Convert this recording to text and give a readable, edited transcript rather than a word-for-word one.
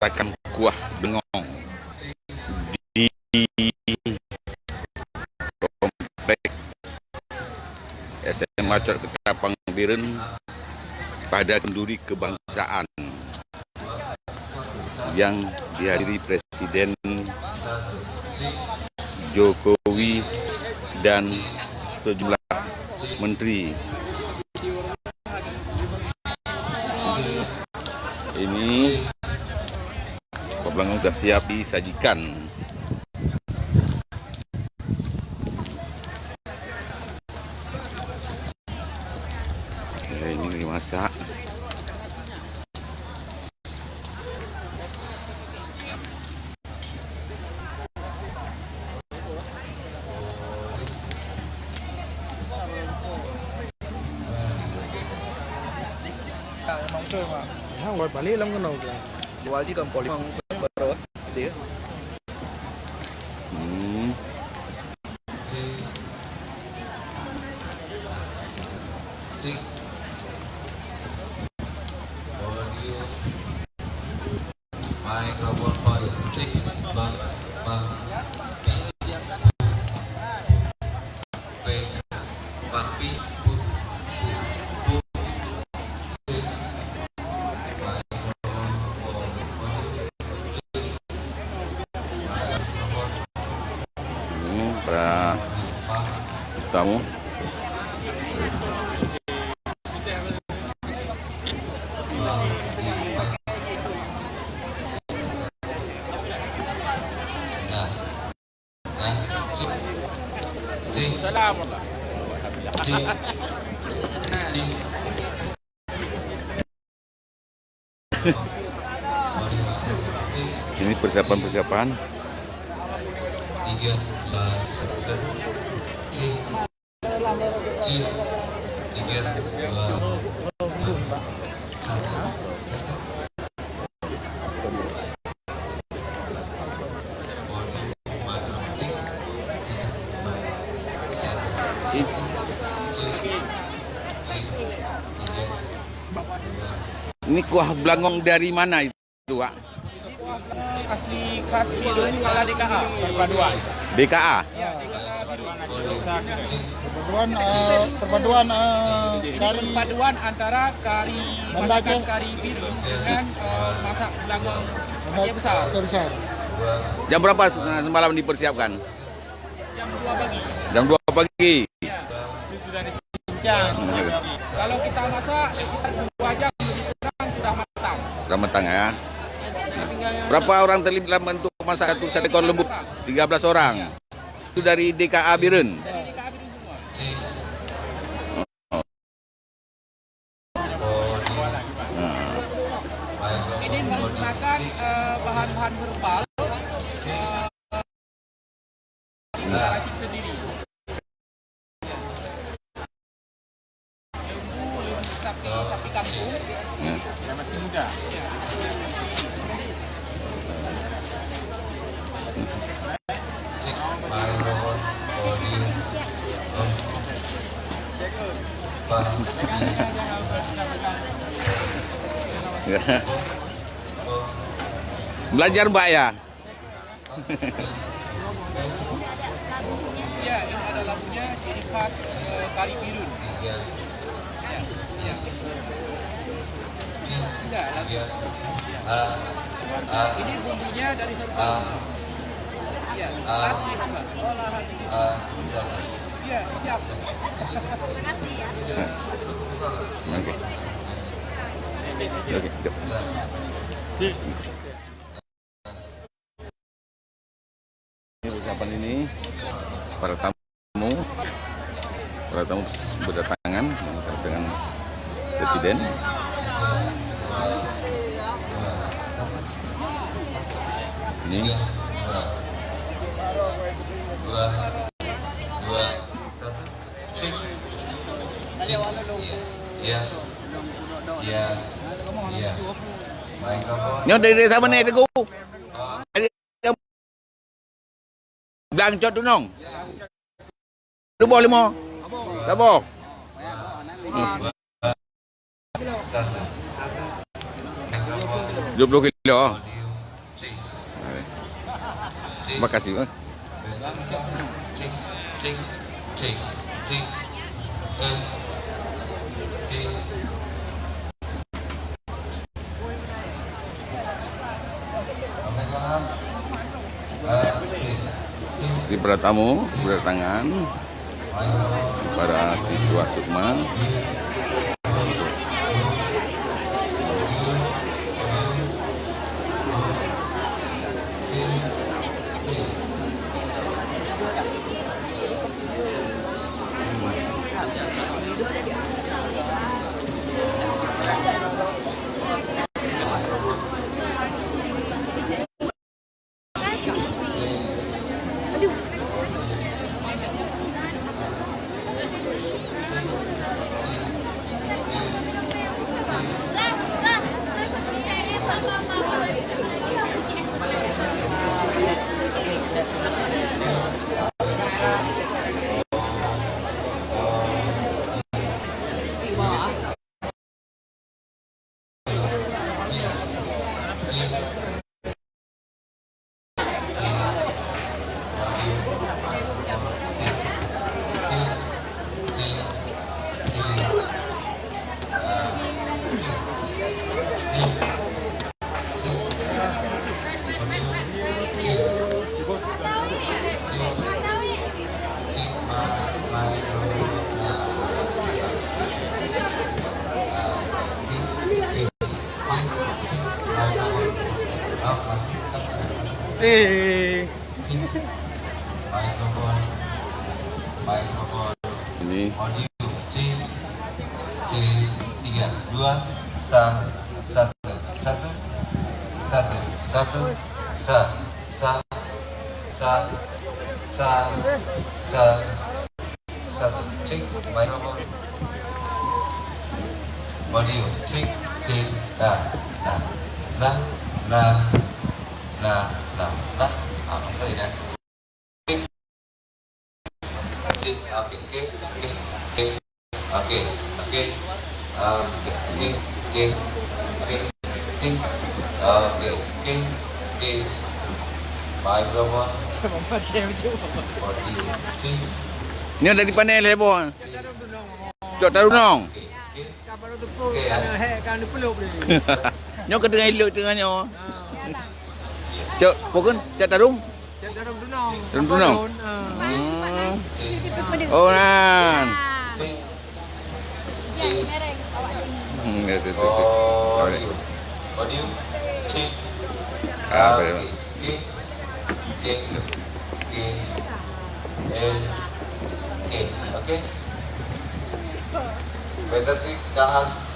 merasakan kuah bengong di komplek SMA Cor Ketapang Biren pada kenduri kebangsaan yang dihadiri Presiden Jokowi dan sejumlah menteri. Ini Belangong sudah siap disajikan. Ya, ini dimasak. Ngồi balik lắm cái nồi là dua aja kan poli baru dia. Para tamu. Ini persiapan-persiapan. 3 1 C 3 2 1 Ini kuah belangong dari mana itu, Pak? Asli khas Biren kalau DKA perpaduan. DKA. Ya, DKA perpaduan Jadi dari perpaduan antara kari masakan kari Biren dengan masak belangong Aceh besar. besar. Jam berapa semalam dipersiapkan? Jam 2 pagi. Jam 2 pagi. Ya, itu sudah dicincang. Kalau kita masak sekitar 2 jam lebih kurang sudah matang. Sudah matang ya. Tinggal yang Berapa orang terlibat dalam bentuk masak satu sate ekor lembu? 13 orang. Itu dari DKA Biren. dari DKA Biren semua. Ini menggunakan bahan-bahan herbal kita racik sendiri. Lembu sapi kampung yang masih muda. Ya. Belajar Mbak ya? Ya, ini adalah punya ciri khas kari Biren. Ya. Tidak, lagi. Ini bumbunya dari herbal. Ya, asli herbal. Ya, siap. Terima kasih ya. Oke. Oke, yuk. Ini persiapan ini para tamu berdatangan dengan Presiden. Ini 2 1 cek ya ya ya mikrofon Nyo dari sama nih teguh. Belang cot tu nong. Tu boleh mo. Tak boh. 20 kilo. cik. Makasih. Cik, cik, cik, cik. Cik. Ambil tangan. Cik, cik. Di para tamu berdatangan para siswa Sukma. Mikrofon. Ini Audio C3 2 1 cek mikrofon. Audio cek apa ya? Mikrofon. ini ada di panel heboh. Cok tarunong. Nyo ke tengah elok tengahnya. Cok pokon cak tarung. Tarung. Oh nan. Audio cek. Oke. Better sih, kahal.